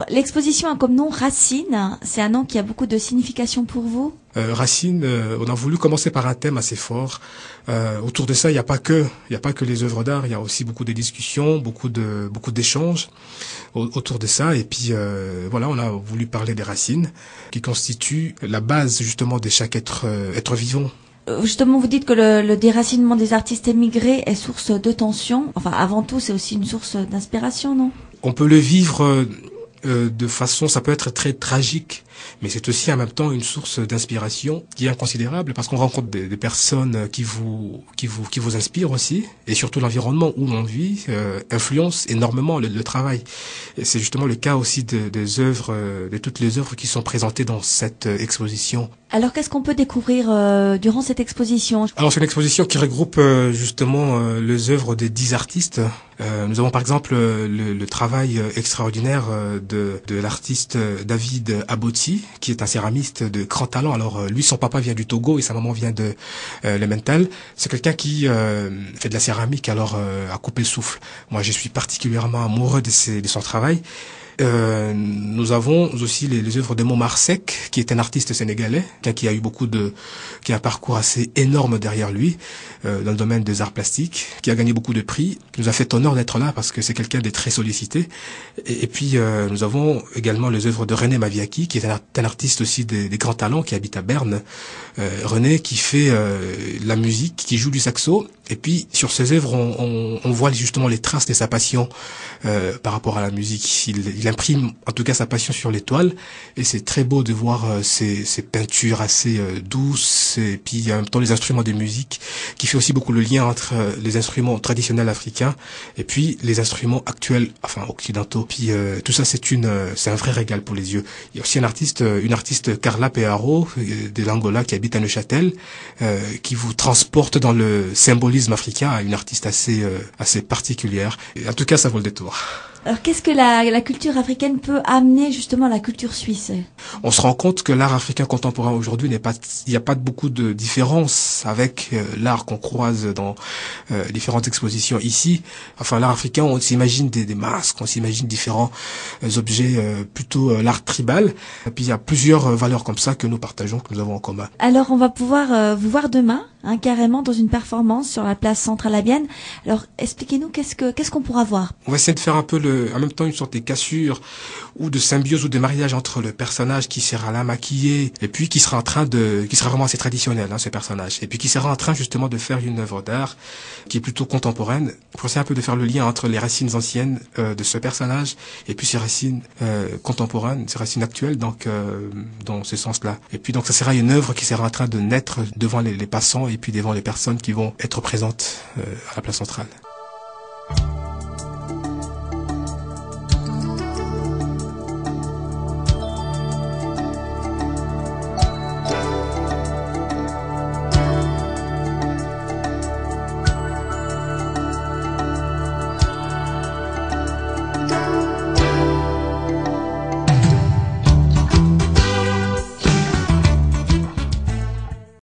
L'exposition a comme nom Racine. C'est un nom qui a beaucoup de signification pour vous? Racine, on a voulu commencer par un thème assez fort. Autour de ça, il n'y a pas que les œuvres d'art. Il y a aussi beaucoup de discussions, beaucoup d'échanges autour de ça. Et puis voilà, on a voulu parler des racines, qui constituent la base justement de chaque être vivant. Justement, vous dites que le déracinement des artistes émigrés est source de tension. Enfin, avant tout, c'est aussi une source d'inspiration, non? On peut le vivre de façon, ça peut être très tragique, mais c'est aussi en même temps une source d'inspiration qui est inconsidérable parce qu'on rencontre des personnes qui vous inspirent aussi, et surtout l'environnement où l'on vit influence énormément le travail. Et c'est justement le cas aussi des œuvres, de toutes les œuvres qui sont présentées dans cette exposition. Alors, qu'est-ce qu'on peut découvrir durant cette exposition? Alors, c'est une exposition qui regroupe justement les œuvres des 10 artistes. Nous avons par exemple le travail extraordinaire de l'artiste David Aboti, qui est un céramiste de grand talent. Alors, lui, son papa vient du Togo et sa maman vient de l'Emmental. C'est quelqu'un qui fait de la céramique, alors à couper le souffle. Moi, je suis particulièrement amoureux de son travail. Nous avons aussi les œuvres de Momar Seck, qui est un artiste sénégalais, qui a un parcours assez énorme derrière lui, dans le domaine des arts plastiques, qui a gagné beaucoup de prix, qui nous a fait honneur d'être là parce que c'est quelqu'un de très sollicité. Et puis, nous avons également les œuvres de René Maviaki, qui est un artiste aussi des grands talents, qui habite à Berne. René qui fait la musique, qui joue du saxo. Et puis, sur ses œuvres, on voit justement les traces de sa passion par rapport à la musique. Il imprime en tout cas sa passion sur les toiles, et c'est très beau de voir ces peintures assez douces, et puis en même temps les instruments de musique, qui fait aussi beaucoup le lien entre les instruments traditionnels africains et puis les instruments actuels, enfin occidentaux. Puis tout ça, c'est un vrai régal pour les yeux. Il y a aussi une artiste Carla Pearo de l'Angola, qui habite à Neuchâtel, qui vous transporte dans le symbolisme africain, une artiste assez particulière. Et en tout cas, ça vaut le détour. Alors, qu'est-ce que la culture africaine peut amener justement à la culture suisse? On se rend compte que l'art africain contemporain aujourd'hui il n'y a pas beaucoup de différence avec l'art qu'on croise dans différentes expositions ici. Enfin, l'art africain, on s'imagine des masques, on s'imagine différents objets, plutôt l'art tribal. Et puis il y a plusieurs valeurs comme ça que nous partageons, que nous avons en commun. Alors, on va pouvoir vous voir demain, carrément dans une performance sur la place centrale à Bienne. Alors, expliquez-nous qu'est-ce qu'on pourra voir? On va essayer de faire un peu en même temps une sorte de cassure ou de symbiose ou de mariage entre le personnage qui sera là maquillé et puis qui sera vraiment assez traditionnel, ce personnage, et puis qui sera en train justement de faire une œuvre d'art qui est plutôt contemporaine, pour essayer un peu de faire le lien entre les racines anciennes de ce personnage et puis ses racines contemporaines, ses racines actuelles, donc dans ce sens-là. Et puis donc ça sera une œuvre qui sera en train de naître devant les passants et puis devant les personnes qui vont être présentes à la place centrale.